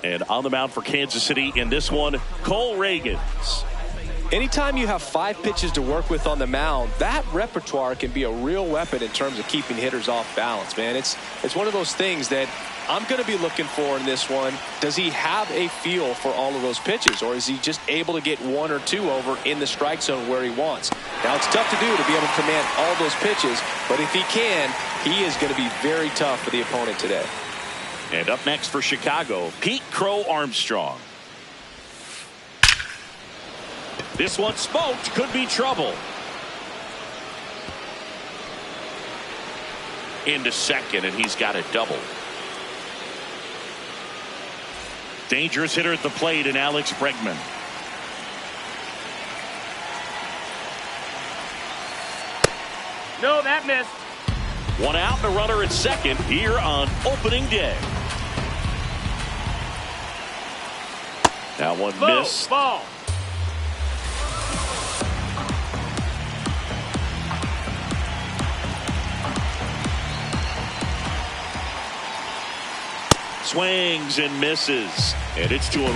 And on the mound for Kansas City in this one, Cole Reagans. Anytime you have 5 pitches to work with on the mound, that repertoire can be a real weapon in terms of keeping hitters off balance, man. It's one of those things that I'm going to be looking for in this one. Does he have a feel for all of those pitches, or is he just able to get 1 or 2 over in the strike zone where he wants? Now, it's tough to do to be able to command all those pitches, but if he can, he is going to be very tough for the opponent today. And up next for Chicago, Pete Crow Armstrong. This one smoked, could be trouble. Into second, and he's got it double. Dangerous hitter at the plate in Alex Bregman. No, that missed. One out, and a runner at second here on opening day. That one missed. Ball. Swings and misses, and it's 2-1.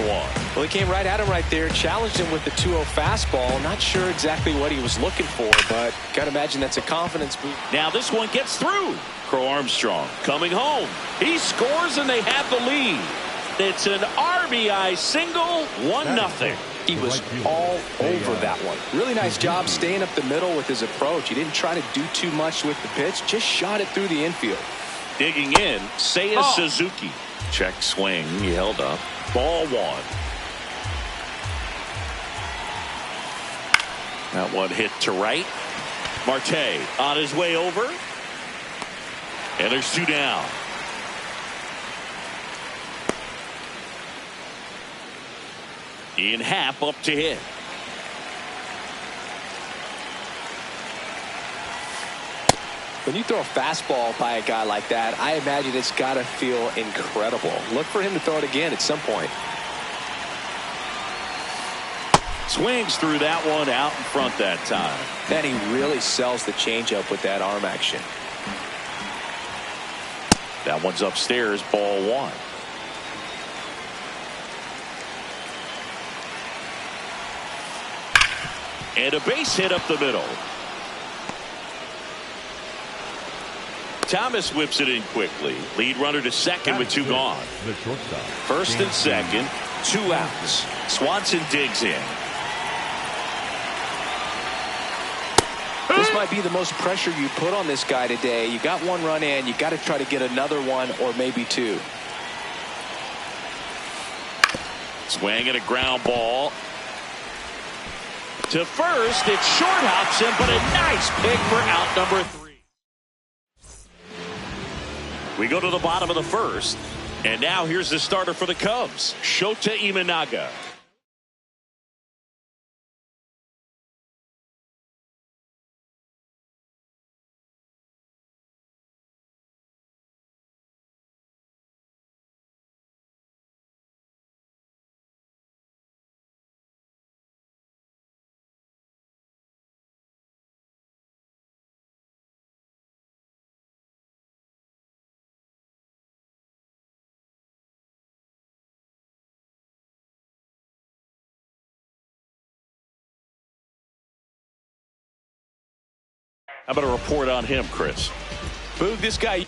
Well, he came right at him right there, challenged him with the 2-0 fastball. Not sure exactly what he was looking for, but got to imagine that's a confidence boost. Now this one gets through. Crow Armstrong coming home. He scores, and they have the lead. It's an RBI single, 1-0. He was all over that one. Really nice job staying up the middle with his approach. He didn't try to do too much with the pitch, just shot it through the infield. Digging in, Seiya Suzuki. Check swing, he held up. Ball 1. That one hit to right. Marte on his way over. And there's 2 down. Ian Happ up to hit. When you throw a fastball by a guy like that, I imagine it's got to feel incredible. Look for him to throw it again at some point. Swings through that one out in front that time. Then he really sells the changeup with that arm action. That one's upstairs, ball 1. And a base hit up the middle. Thomas whips it in quickly. Lead runner to second with 2 gone. First and second, 2 outs. Swanson digs in. This might be the most pressure you put on this guy today. You got 1 run in. You got to try to get another 1 or maybe 2. Swing and a ground ball. To first, it short hops him, but a nice pick for out number 3. We go to the bottom of the first, and now here's the starter for the Cubs, Shota Imanaga. How about a report on him, Chris? Boog, this guy.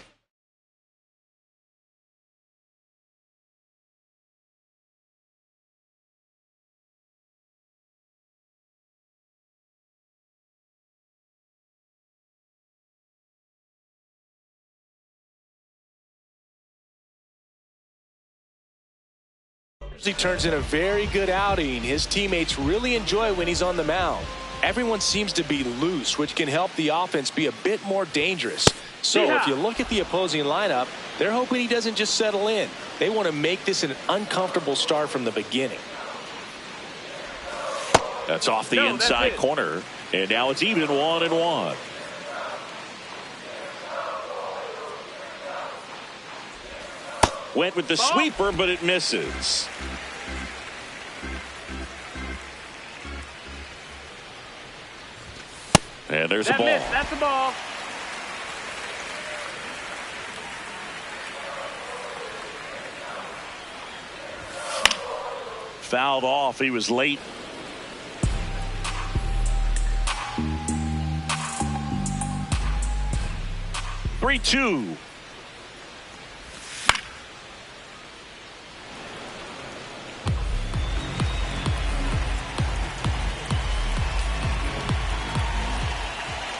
He turns in a very good outing. His teammates really enjoy when he's on the mound. Everyone seems to be loose, which can help the offense be a bit more dangerous. So if you look at the opposing lineup, they're hoping he doesn't just settle in. They want to make this an uncomfortable start from the beginning. That's off the inside corner, and now it's even 1-1. Went with the sweeper, but it misses. And there's a ball. That's a ball. Fouled off. He was late. Three-two.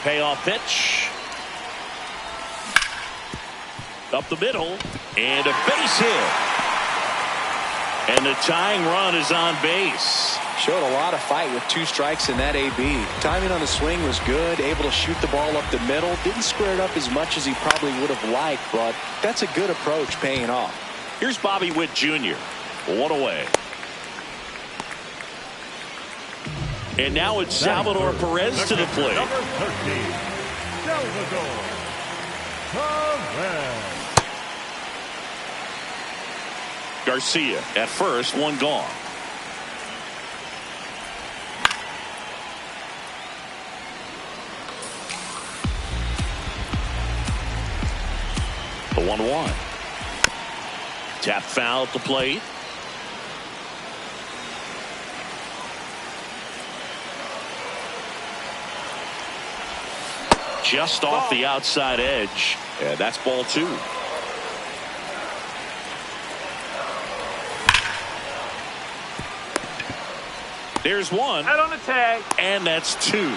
Payoff pitch. Up the middle. And a base hit. And the tying run is on base. Showed a lot of fight with 2 strikes in that AB. Timing on the swing was good. Able to shoot the ball up the middle. Didn't square it up as much as he probably would have liked, but that's a good approach paying off. Here's Bobby Witt Jr. One away. And now it's Salvador Perez to the plate. Number 13, Salvador Perez. Garcia at first, one gone. The 1-1. Tap foul at the plate. Just off the outside edge. And that's ball 2. There's 1. Out on the tag. And that's 2.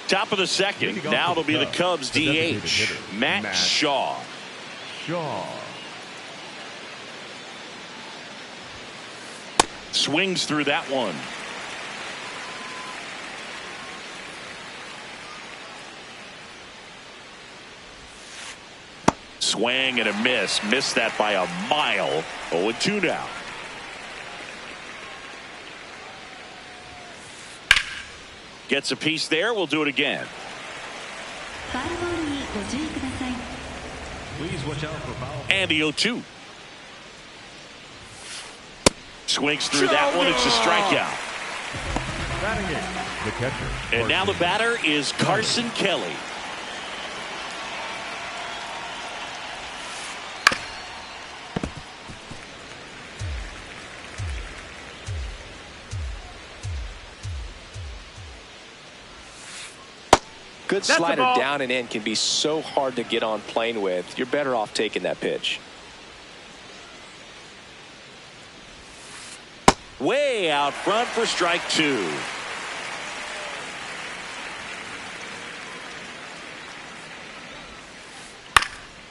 Top of the second. Now it'll be the Cubs DH, Matt Shaw. Swings through that one. Swing and a miss. Missed that by a mile. 0-2 now. Gets a piece there. We'll do it again. Please watch out for foul. And the 0-2. Swings through that one. It's a strikeout. Batting it, the catcher. And now the batter is Carson Kelly. Good slider down and in can be so hard to get on plane with. You're better off taking that pitch. Way out front for strike 2.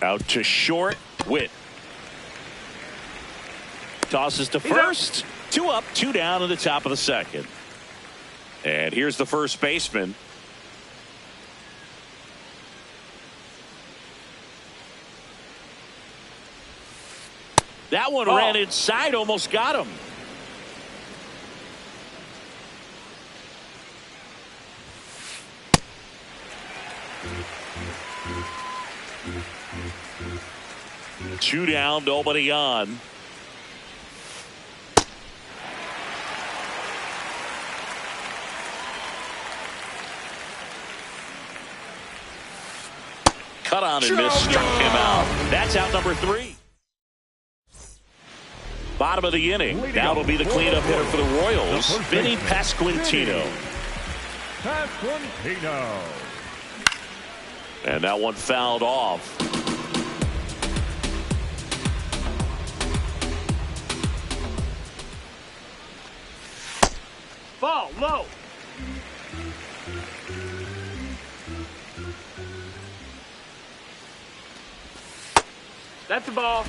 Out to short. Witt. Tosses to first. 2 up, 2 down to the top of the second. And here's the first baseman. That one ran inside, almost got him. Two down, nobody on. Cut on and miss, struck him out. That's out number 3. Bottom of the inning. Now it'll be the cleanup hitter for the Royals, Vinny Pasquantino. And that one fouled off. Ball low. That's the ball.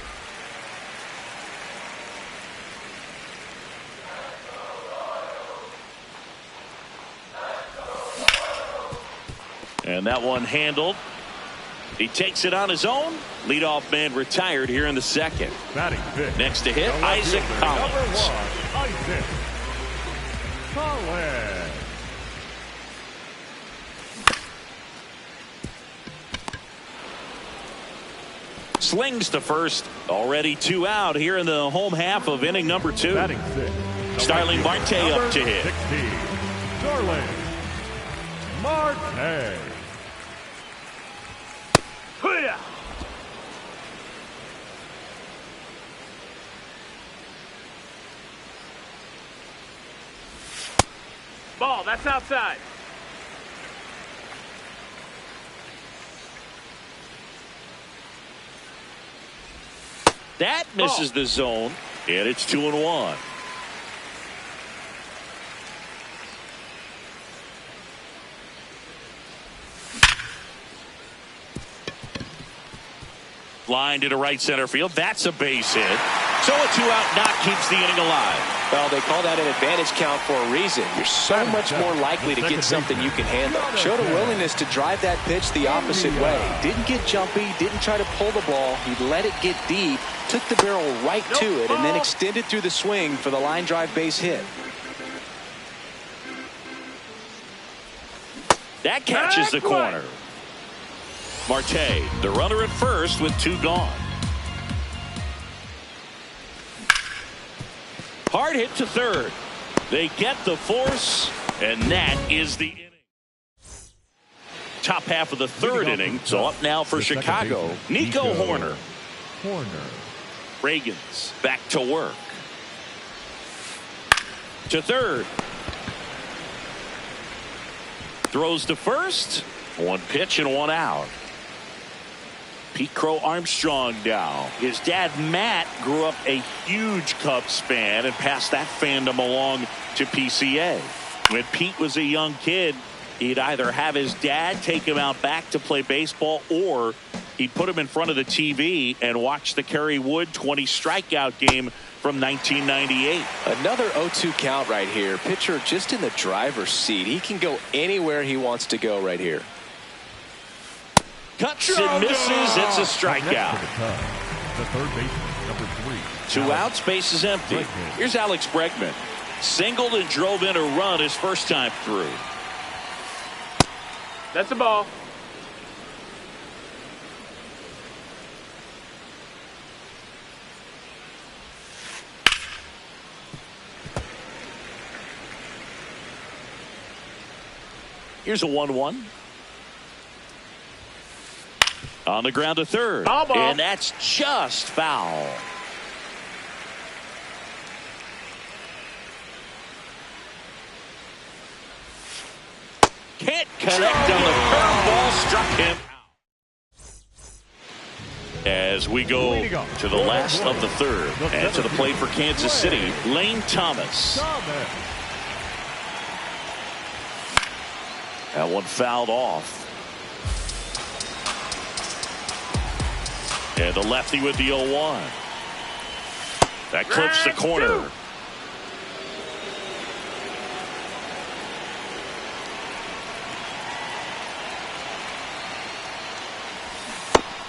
And that one handled. He takes it on his own. Leadoff man retired here in the second. Next to hit, Isaac Collins. Isaac Collins. Slings to first. Already 2 out here in the home half of inning number 2. Batting 6, Starling Marte up to hit. 16, Starling Marte. Hoo-yah! Ball, that's outside. That misses the zone, and it's 2-1. Line to right center field. That's a base hit. So a 2-out knock keeps the inning alive. Well, they call that an advantage count for a reason. You're so much more likely to get something you can handle. Showed a willingness to drive that pitch the opposite way. Didn't get jumpy, didn't try to pull the ball. He let it get deep, took the barrel right to it, and then extended through the swing for the line drive base hit. That catches the corner. Marte, the runner at first with 2 gone. Hard hit to third. They get the force, and that is the inning. Top half of the third inning. So up now for Chicago, Nico Horner. Reagans back to work. To third. Throws to first. 1 pitch and 1 out. Pete Crow Armstrong now. His dad, Matt, grew up a huge Cubs fan and passed that fandom along to PCA. When Pete was a young kid, he'd either have his dad take him out back to play baseball, or he'd put him in front of the TV and watch the Kerry Wood 20 strikeout game from 1998. Another 0-2 count right here. Pitcher just in the driver's seat. He can go anywhere he wants to go right here. Cuts and misses. It's a strikeout. The third baseman, number 3. 2 outs, base is empty. Here's Alex Bregman. Singled and drove in a run his first time through. That's a ball. Here's a 1-1. On the ground to third. Ball. And that's just foul. Can't connect on the curveball. Struck him out. As we go to the last of the third. And to the plate for Kansas City, Lane Thomas. That one fouled off. And the lefty with the 0-1. That clips the corner.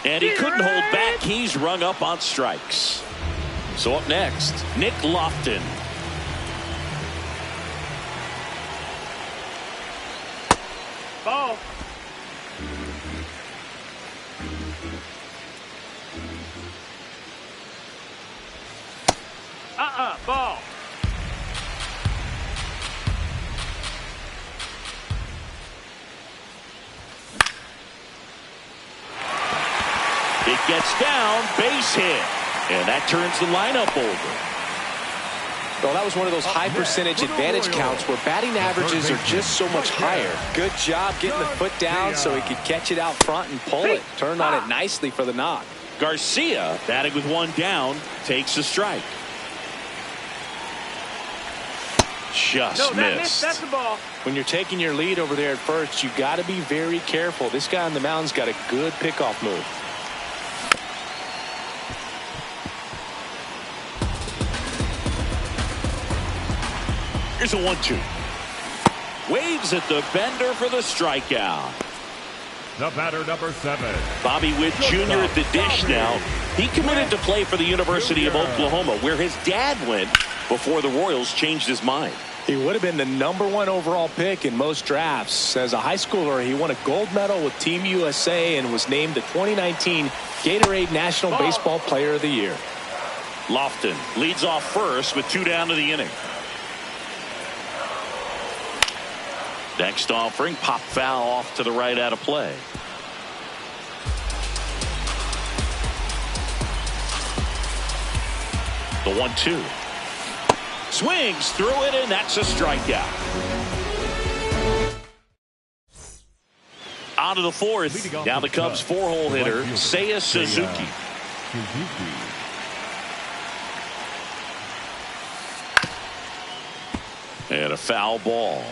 And he couldn't hold back. He's rung up on strikes. So up next, Nick Lofton. Ball. Ball. It gets down, base hit. And that turns the lineup over. Well, that was one of those high percentage advantage counts where batting averages are just so much higher. Good job getting the foot down so he could catch it out front and pull it. Turned on it nicely for the knock. Garcia, batting with 1 down, takes a strike. Just missed. That's the ball. When you're taking your lead over there at first, you got to be very careful. This guy on the mound's got a good pickoff move. Here's a 1-2. Waves at the bender for the strikeout. The batter, number 7. Bobby Witt Jr. at the dish now. He committed to play for the University of Oklahoma, where his dad went before the Royals changed his mind. He would have been the #1 overall pick in most drafts. As a high schooler, he won a gold medal with Team USA and was named the 2019 Gatorade National Baseball Player of the Year. Lofton leads off first with 2 down to the inning. Next offering, pop foul off to the right out of play. The 1-2. Swings through it, and that's a strikeout. On to the fourth. Now the Cubs' four-hole hitter, Seiya Suzuki. And a foul ball.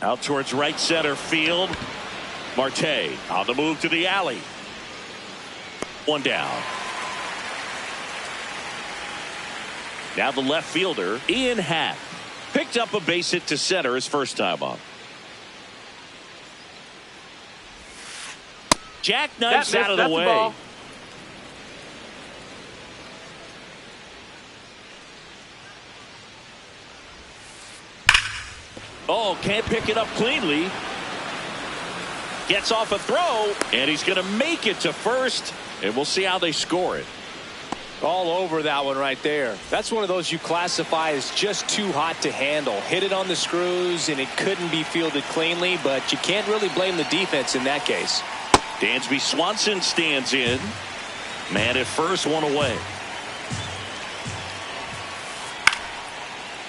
Out towards right center field. Marte on the move to the alley. One down. Now the left fielder, Ian Happ, picked up a base hit to center his first time up. Jackknifes out of the way. Oh, can't pick it up cleanly. Gets off a throw, and he's going to make it to first, and we'll see how they score it. All over that one right there. That's one of those you classify as just too hot to handle. Hit it on the screws, and it couldn't be fielded cleanly, but you can't really blame the defense in that case. Dansby Swanson stands in. Man at first, one away.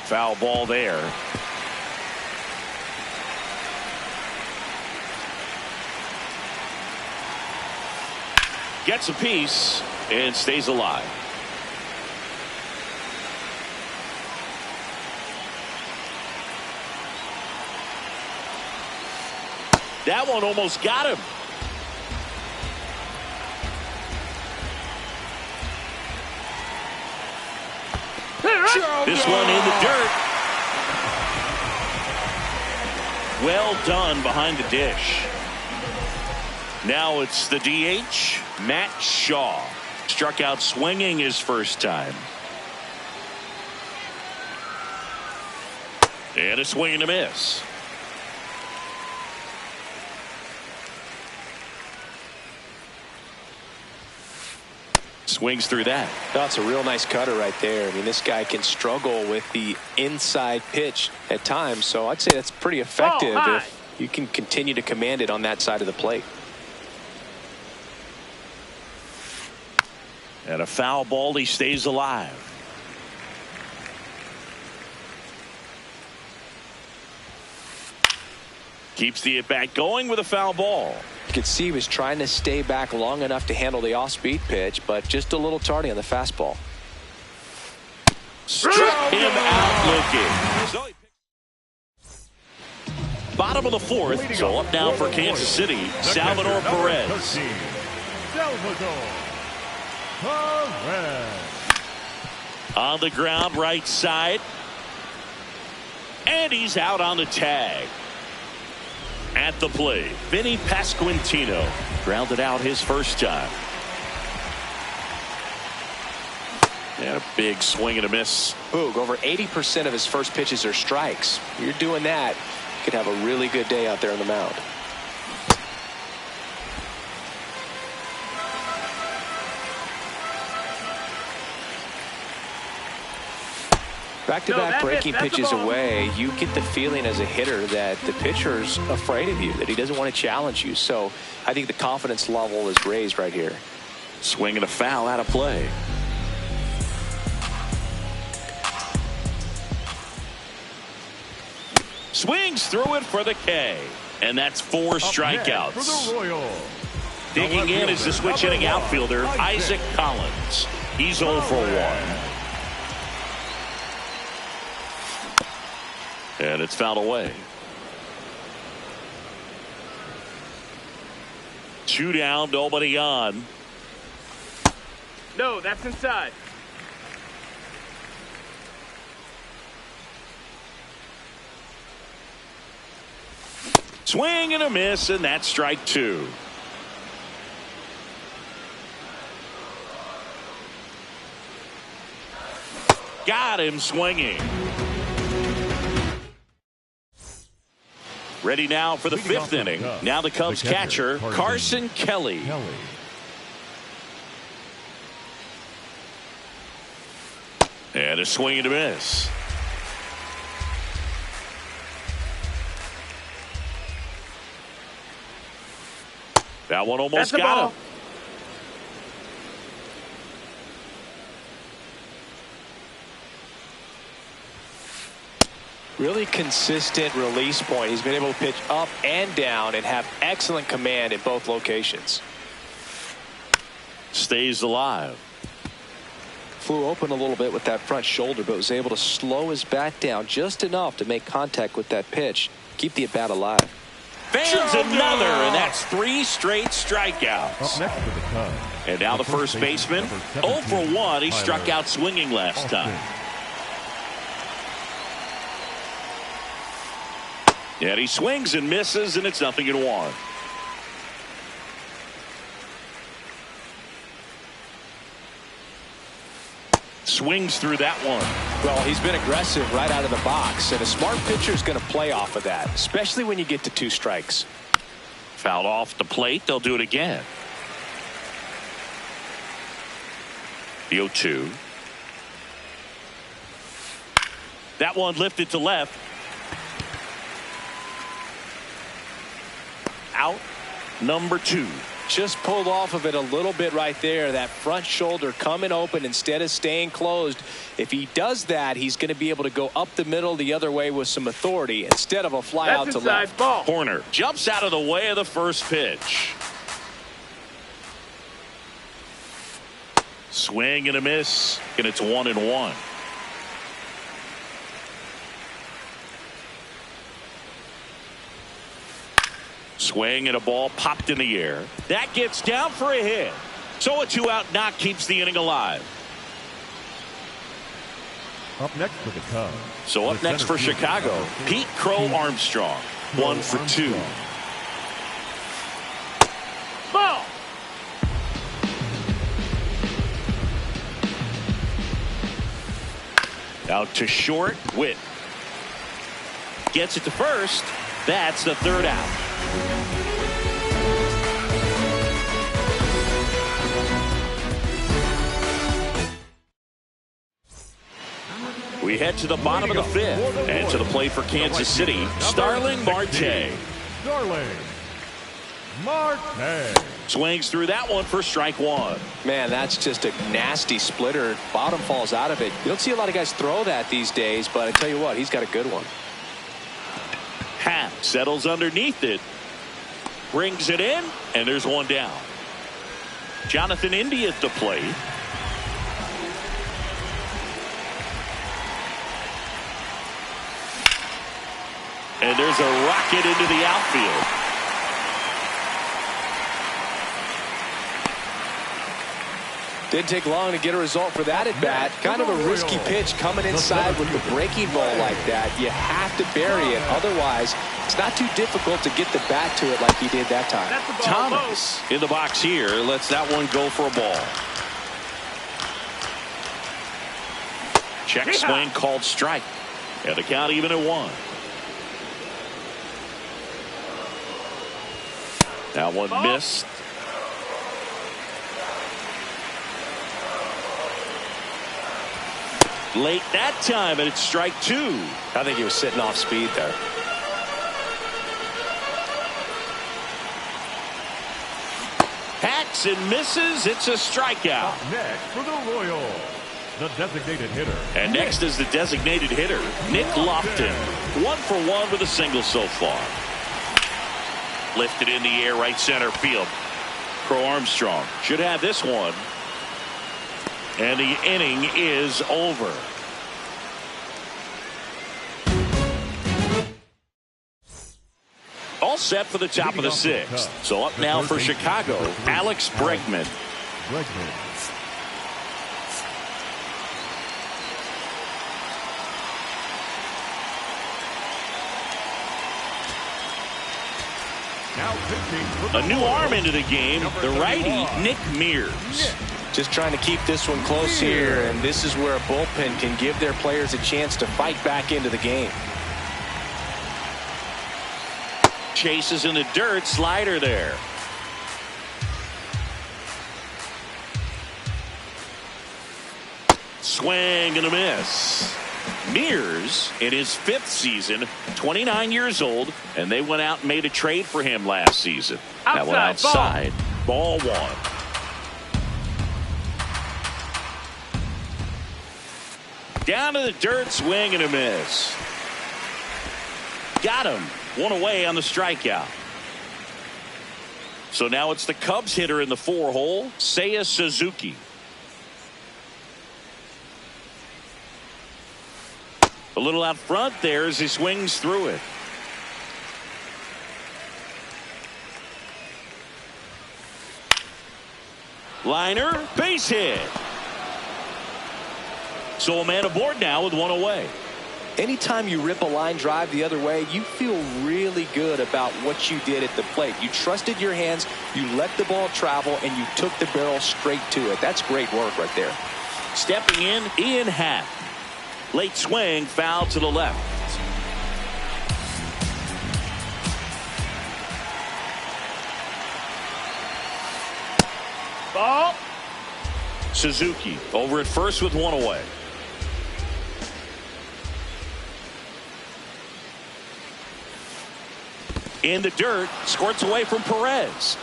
Foul ball there. Gets a piece and stays alive. That one almost got him. This one in the dirt. Well done behind the dish. Now it's the DH, Matt Shaw. Struck out swinging his first time. And a swing and a miss. Swings through that. That's a real nice cutter right there. I mean, this guy can struggle with the inside pitch at times, so I'd say that's pretty effective if you can continue to command it on that side of the plate. And a foul ball, he stays alive. Keeps the at-bat going with a foul ball. You could see he was trying to stay back long enough to handle the off-speed pitch, but just a little tardy on the fastball. Struck him out looking. Bottom of the fourth, so up now for Kansas City, Salvador Perez. On the ground, right side. And he's out on the tag. At the plate, Vinny Pasquantino grounded out his first time. And a big swing and a miss. Boog, over 80% of his first pitches are strikes. You're doing that, you could have a really good day out there on the mound. Back-to-back breaking pitches away, you get the feeling as a hitter that the pitcher's afraid of you, that he doesn't want to challenge you. So I think the confidence level is raised right here. Swing and a foul out of play. Swings through it for the K. And that's 4 strikeouts. Digging in is the switch hitting outfielder, Isaac Collins. He's 0 for 1. And it's fouled away. 2 down, nobody on. No, that's inside. Swing and a miss, and that's strike 2. Got him swinging. Ready now for the 5th inning. Now the Cubs catcher, Carson Kelly. And a swing and a miss. That one almost got him. Really consistent release point. He's been able to pitch up and down and have excellent command at both locations. Stays alive. Flew open a little bit with that front shoulder, but was able to slow his bat down just enough to make contact with that pitch. Keep the at-bat alive. Fans another, and that's 3 straight strikeouts. Up next for the Cubs. And now the first baseman, 0 for 1. He struck out swinging last time. And he swings and misses, and it's 0-1. Swings through that one. Well, he's been aggressive right out of the box, and a smart pitcher is going to play off of that, especially when you get to 2 strikes. Fouled off the plate. They'll do it again. The 0-2. That one lifted to left. Out number 2. Just pulled off of it a little bit right there. That front shoulder coming open instead of staying closed. If he does that, he's going to be able to go up the middle the other way with some authority instead of a fly out to left. Ball. Corner jumps out of the way of the first pitch. Swing and a miss, and it's 1-1. Swing and a ball popped in the air. That gets down for a hit. So a 2-out knock keeps the inning alive. Up next for the Cubs. So up next for Chicago, Pete Crow Armstrong. 1 for 2. Ball. Out to short. Witt gets it to first. That's the 3rd out. We head to the bottom of the 5th and to the plate for Kansas City, Starling Marte. Starling Marte. Swings through that one for strike 1. Man, that's just a nasty splitter. Bottom falls out of it. You don't see a lot of guys throw that these days, but I tell you what, he's got a good one. Happ settles underneath it, brings it in, and there's 1 down. Jonathan India at the plate. And there's a rocket into the outfield. Didn't take long to get a result for that at bat. Kind of a risky pitch coming inside with the breaking ball like that. You have to bury it. Otherwise, it's not too difficult to get the bat to it like he did that time. Thomas in the box here lets that one go for a ball. Check swing called strike. And the count even at 1. That one missed. Late that time, and it's strike 2. I think he was sitting off speed there. Hacks and misses. It's a strikeout. Up next for the Royals, the designated hitter. And next is the designated hitter, Nick Lofton. 1 for 1 with a single so far. Lifted in the air, right center field. Crow Armstrong should have this one. And the inning is over. All set for the top of the 6th. So up now for Chicago, Alex Bregman. A new arm into the game, the righty, Nick Mears. Just trying to keep this one close here, and this is where a bullpen can give their players a chance to fight back into the game. Chases in the dirt, slider there. Swing and a miss. Mears in his 5th season, 29 years old, and they went out and made a trade for him last season. That one outside. Ball 1. Down to the dirt, swing and a miss. Got him. 1 away on the strikeout. So now it's the Cubs hitter in the 4-hole, Seiya Suzuki. A little out front there as he swings through it. Liner, base hit. So a man aboard now with 1 away. Anytime you rip a line drive the other way, you feel really good about what you did at the plate. You trusted your hands, you let the ball travel, and you took the barrel straight to it. That's great work right there. Stepping in, Ian Happ. Late swing, foul to the left. Ball. Suzuki over at first with 1 away. In the dirt, squirts away from Perez.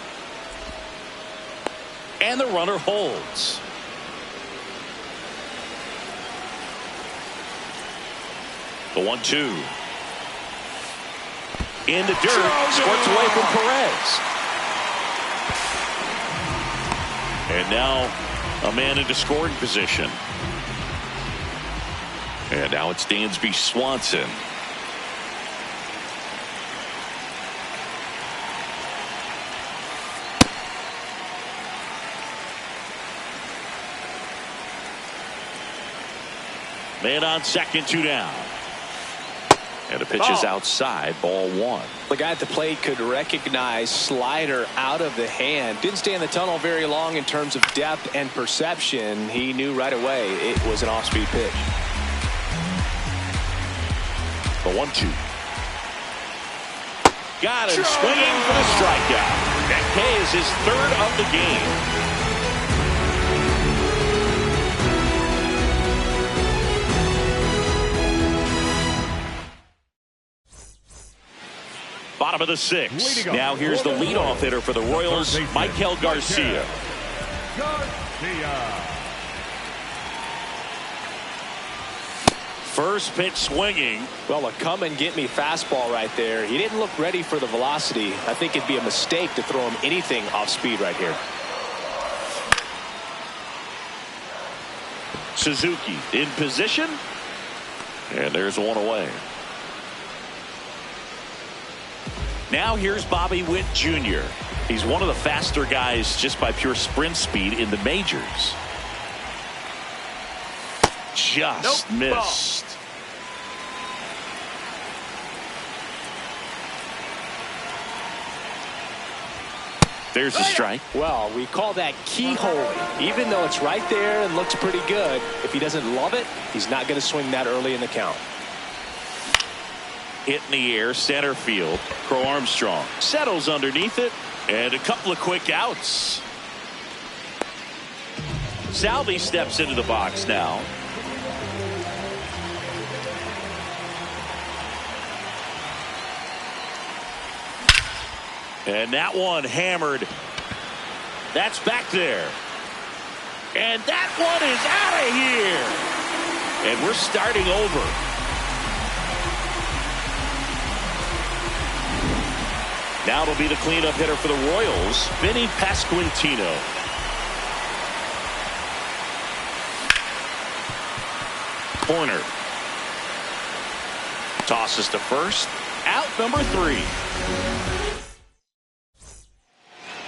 And the runner holds. The 1-2. In the dirt, squirts away from Perez. And now a man into scoring position. And now it's Dansby Swanson. Man on second, 2 down. And the pitch is outside, ball 1. The guy at the plate could recognize slider out of the hand. Didn't stay in the tunnel very long in terms of depth and perception. He knew right away it was an off-speed pitch. The 1-2. Got him swinging for the strikeout. That K is his 3rd of the game. Bottom of the 6th. Now here's the leadoff hitter for the Royals, Michael Garcia. First pitch swinging. Well, a come and get me fastball right there. He didn't look ready for the velocity. I think it'd be a mistake to throw him anything off speed right here. Suzuki in position. And there's 1 away. Now here's Bobby Witt Jr. He's one of the faster guys just by pure sprint speed in the majors. Just missed. There's the strike. Well, we call that keyhole. Even though it's right there and looks pretty good, if he doesn't love it, he's not going to swing that early in the count. Hit in the air, center field. Crow Armstrong settles underneath it, and a couple of quick outs. Salvi steps into the box now. And that one hammered. That's back there. And that one is out of here. And we're starting over. Now it'll be the cleanup hitter for the Royals, Vinny Pasquantino. Corner. Tosses to first. Out number 3.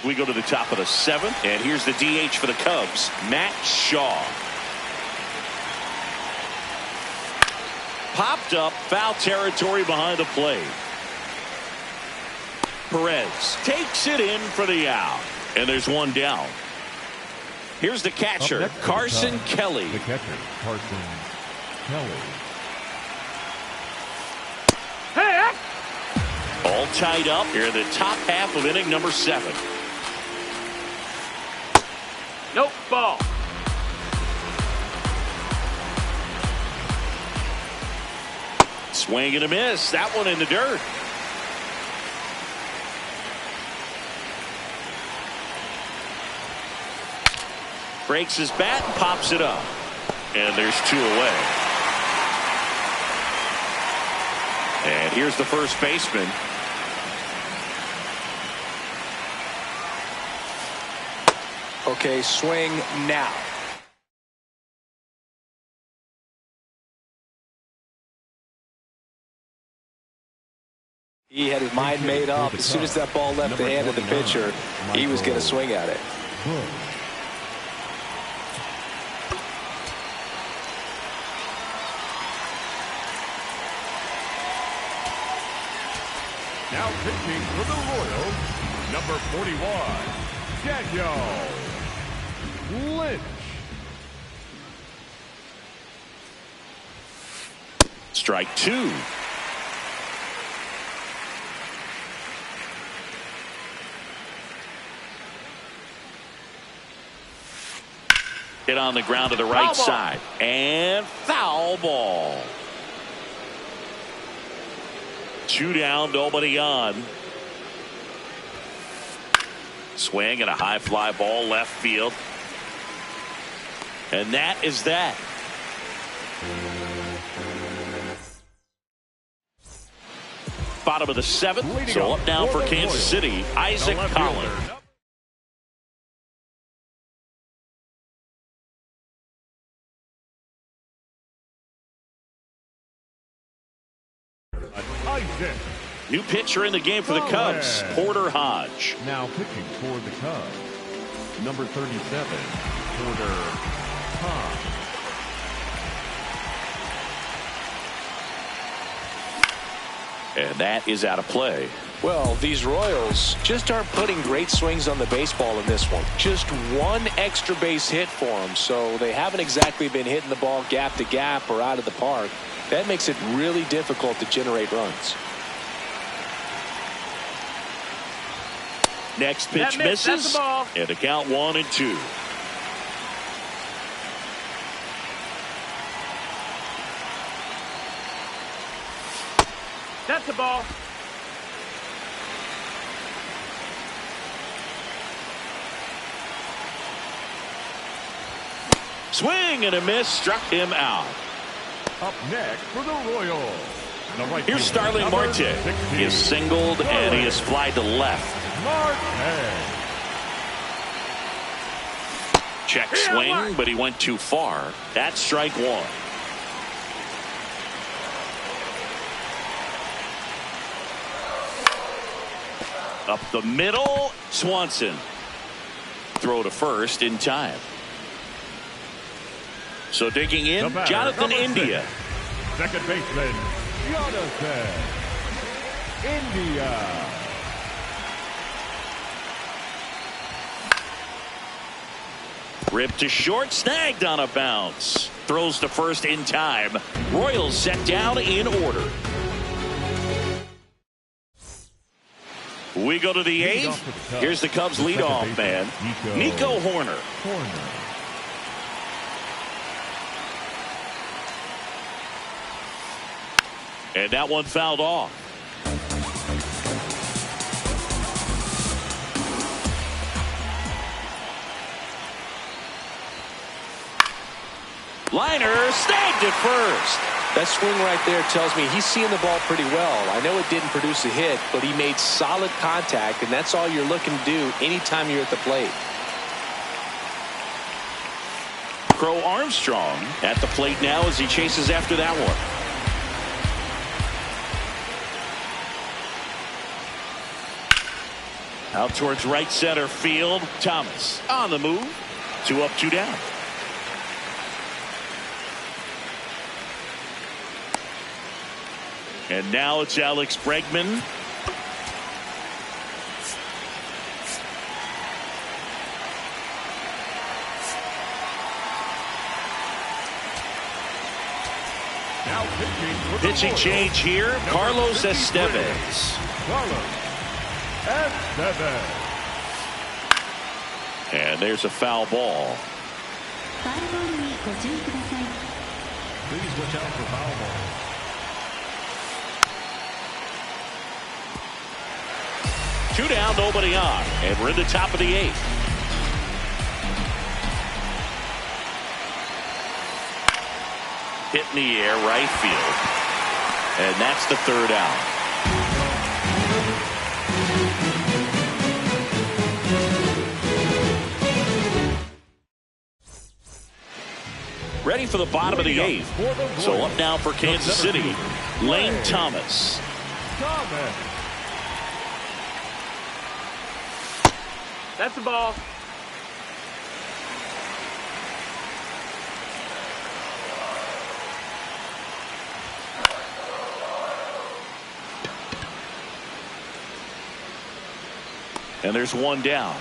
We go to the top of the 7th, and here's the DH for the Cubs, Matt Shaw. Popped up, foul territory behind the plate. Perez takes it in for the out, and there's 1 down. Here's the catcher, Carson Kelly. The catcher, Carson Kelly. All tied up here in the top half of inning number 7. Nope, ball. Swing and a miss. That one in the dirt. Breaks his bat and pops it up. And there's 2 away. And here's the first baseman. Okay, swing now. He had his mind made up. As soon as that ball left the hand of the pitcher, he was going to swing at it. Now pitching for the Royals, number 41, Daniel Lynch. Strike 2. Hit on the ground to the right side. And foul ball. 2 down, nobody on. Swing and a high fly ball left field. And that is that. Bottom of the 7th. So up now for Kansas City, Isaac Collins. New pitcher in the game for the Cubs, Porter Hodge. Now pitching for the Cubs, number 37, Porter Hodge. And that is out of play. Well, these Royals just aren't putting great swings on the baseball in this one. Just one extra base hit for them, so they haven't exactly been hitting the ball gap to gap or out of the park. That makes it really difficult to generate runs. Next pitch misses, and a count 1-2. That's the ball. Swing and a miss, struck him out. Up next for the Royals. Here's Starling Marte. He is singled and he is flied to left. Check swing, but he went too far. That's strike 1. Up the middle, Swanson. Throw to first in time. So digging in, Jonathan India. Second baseman, Jonathan India. Ripped to short, snagged on a bounce. Throws to first in time. Royals set down in order. We go to the 8th. Here's the Cubs leadoff man, Nico Hoerner. And that one fouled off. Liner snagged at first. That swing right there tells me he's seeing the ball pretty well. I know it didn't produce a hit, but he made solid contact, and that's all you're looking to do anytime you're at the plate. Crow Armstrong at the plate now as he chases after that one. Out towards right center field. Thomas on the move. 2 up, 2 down. And now it's Alex Bregman. Now pitching change here. Carlos Estevez. And there's a foul ball. Please watch out for foul ball. 2 down, nobody on, and we're in the top of the 8th. Hit in the air, right field, and that's the 3rd out. Ready for the bottom of the 8th. So up now for Kansas City, Lane Thomas. That's the ball. And there's 1 down.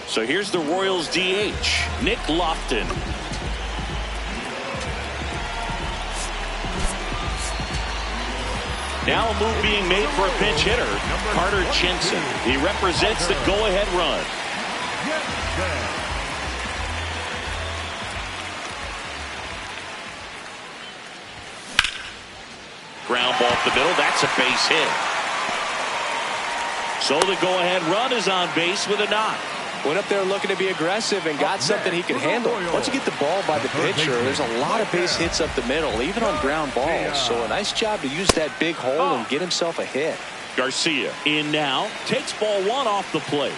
So here's the Royals DH, Nick Lofton. Now a move being made for a pinch hitter, Carter Jensen. He represents the go-ahead run. Ground ball up the middle. That's a base hit. So the go-ahead run is on base with a knock. Went up there looking to be aggressive and got something he could handle. Once you get the ball by the pitcher, there's a lot of base hits up the middle, even on ground balls. So a nice job to use that big hole and get himself a hit. Garcia in now, takes ball 1 off the plate.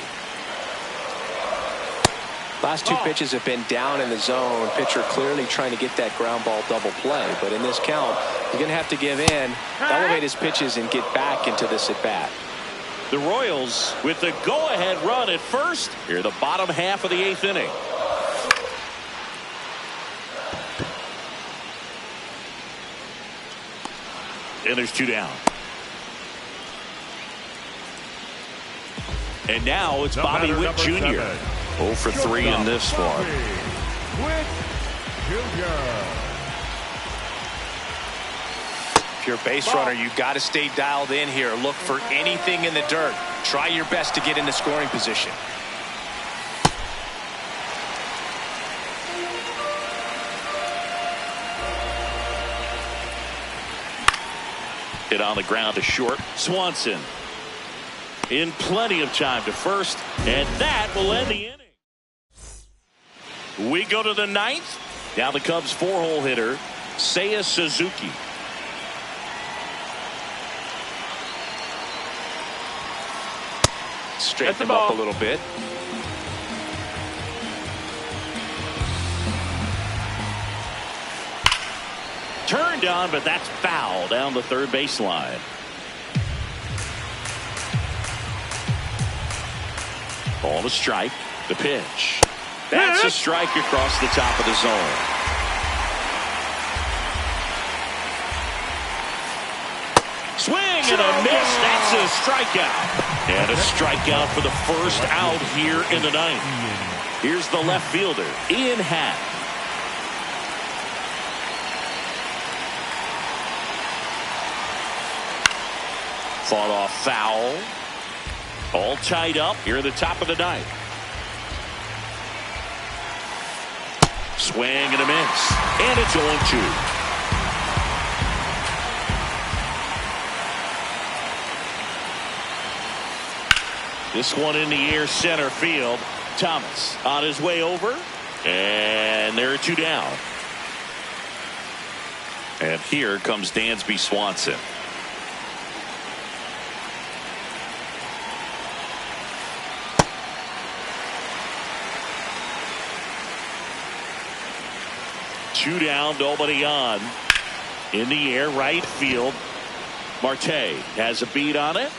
Last 2 pitches have been down in the zone. Pitcher clearly trying to get that ground ball double play. But in this count, you're going to have to give in, elevate his pitches, and get back into this at bat. The Royals with the go-ahead run at first. Here the bottom half of the 8th inning. And there's 2 down. And now it's Bobby Witt Jr. 0 for 3 in this one. Witt Jr. If you're a base runner, you've got to stay dialed in here. Look for anything in the dirt. Try your best to get into scoring position. Hit on the ground to short. Swanson in plenty of time to first, and that will end the inning. We go to the 9th. Now the Cubs 4-hole hitter, Seiya Suzuki. Straighten him up a little bit. Turned on, but that's foul down the 3rd baseline. Ball to strike. The pitch. That's a strike across the top of the zone. Swing and a miss. That's a strikeout. And a strikeout for the first out here in the 9th. Here's the left fielder, Ian Happ. Fought off foul. All tied up here at the top of the 9th. Swing and a miss. And it's 0-2. This one in the air, center field. Thomas on his way over. And there are 2 down. And here comes Dansby Swanson. Two down, nobody on. In the air, right field. Marte has a beat on it.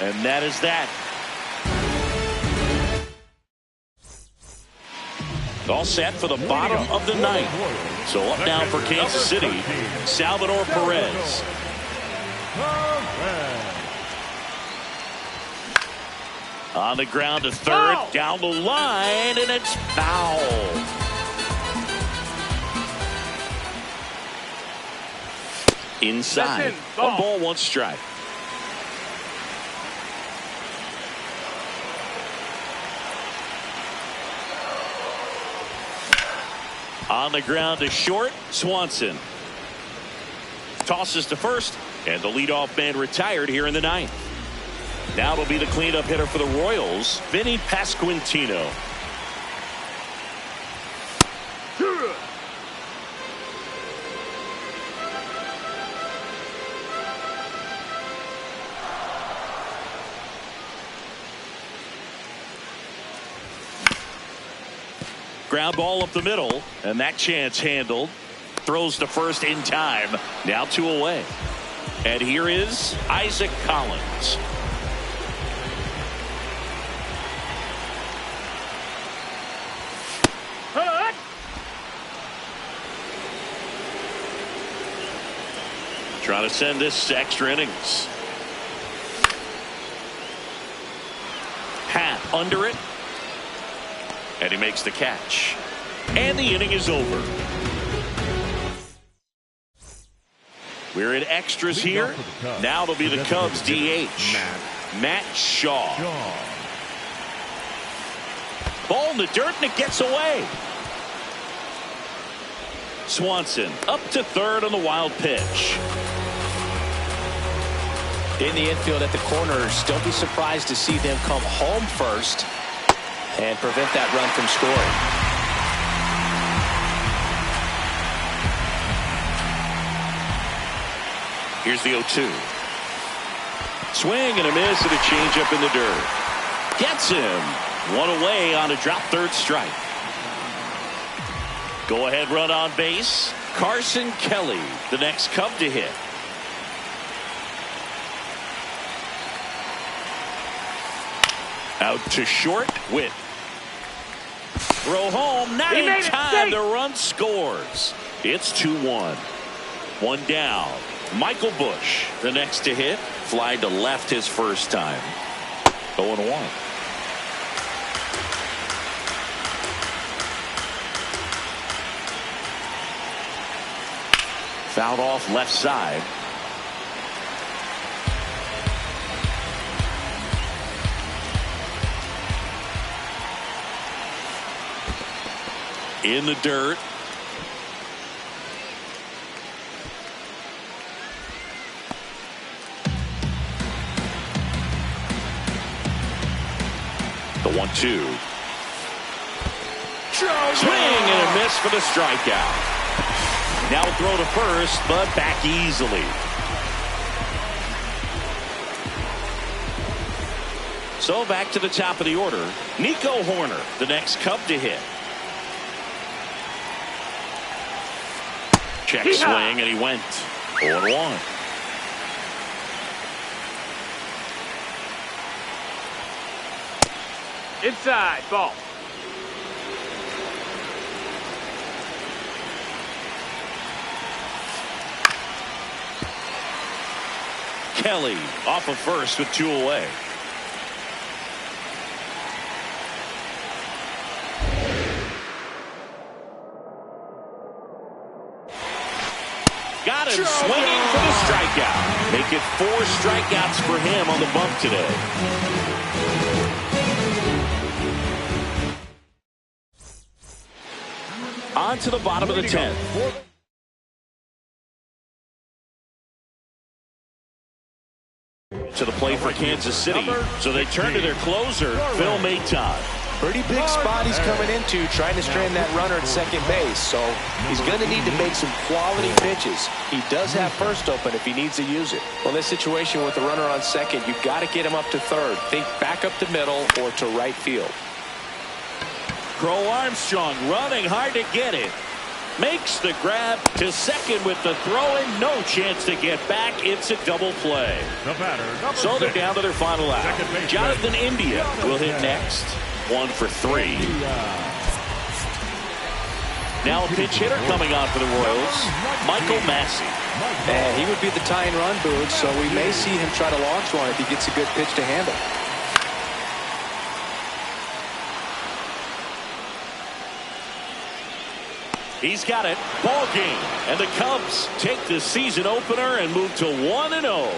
And that is that. All set for the bottom of the 9th. So up now for Kansas City, Salvador Perez. On the ground to 3rd, down the line, and it's foul. Inside. 1 ball, 1 strike. On the ground to short, Swanson tosses to first, And the leadoff man retired here in the ninth. Now it'll be the cleanup hitter for the Royals, Vinny Pasquantino. Ground ball up the middle, and that chance handled. Throws to first in time. Now 2 away. And here is Isaac Collins. Trying to send this to extra innings. Hat under it. And he makes the catch. And the inning is over. We're in extras here. Now it'll be the Cubs DH. Matt Shaw. Ball in the dirt and it gets away. Swanson up to third on the wild pitch. In the infield at the corners, don't be surprised to see them come home first and prevent that run from scoring. Here's the 0-2. Swing and a miss and a changeup in the dirt. Gets him. 1 away on a drop third strike. Go ahead run on base. Carson Kelly, the next Cub to hit. Out to short. Witt. Throw home. Not in time. The run scores. It's 2-1. 1 down. Michael Busch, the next to hit. Fly to left his first time. 0-1. Fouled off left side. In the dirt. The 1-2. Swing and a miss for the strikeout. Now throw to first, but back easily. So back to the top of the order. Nico Horner, the next Cub to hit. Check swing, and he went 0-1. Inside, ball. Kelly off of first with 2 away. Got him swinging for the strikeout. Make it 4 strikeouts for him on the bump today. On to the bottom of the 10th. To the plate for Kansas City, so they turn to their closer, Phil Maton. Pretty big spot he's coming into, trying to strand that runner at second base, so he's going to need to make some quality pitches. He does have first open if he needs to use it. Well, in this situation with the runner on second, you've got to get him up to third. Think back up the middle or to right field. Crow Armstrong running hard to get it. Makes the grab to second with the throw and no chance to get back. It's a double play. The batter, so they're down to their final out. Jonathan India will hit next. 1 for 3. Now a pinch hitter coming on for the Royals, Michael Massey. And he would be the tying run, Boog, so we may see him try to launch one if he gets a good pitch to handle. He's got it. Ball game. And the Cubs take the season opener and move to 1-0.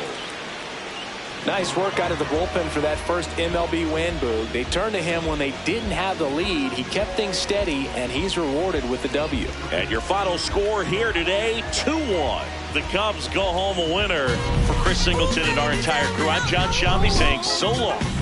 Nice work out of the bullpen for that first MLB win, Boog. They turned to him when they didn't have the lead. He kept things steady, and he's rewarded with the W. And your final score here today, 2-1. The Cubs go home a winner. For Chris Singleton and our entire crew, I'm John Shambi saying so long.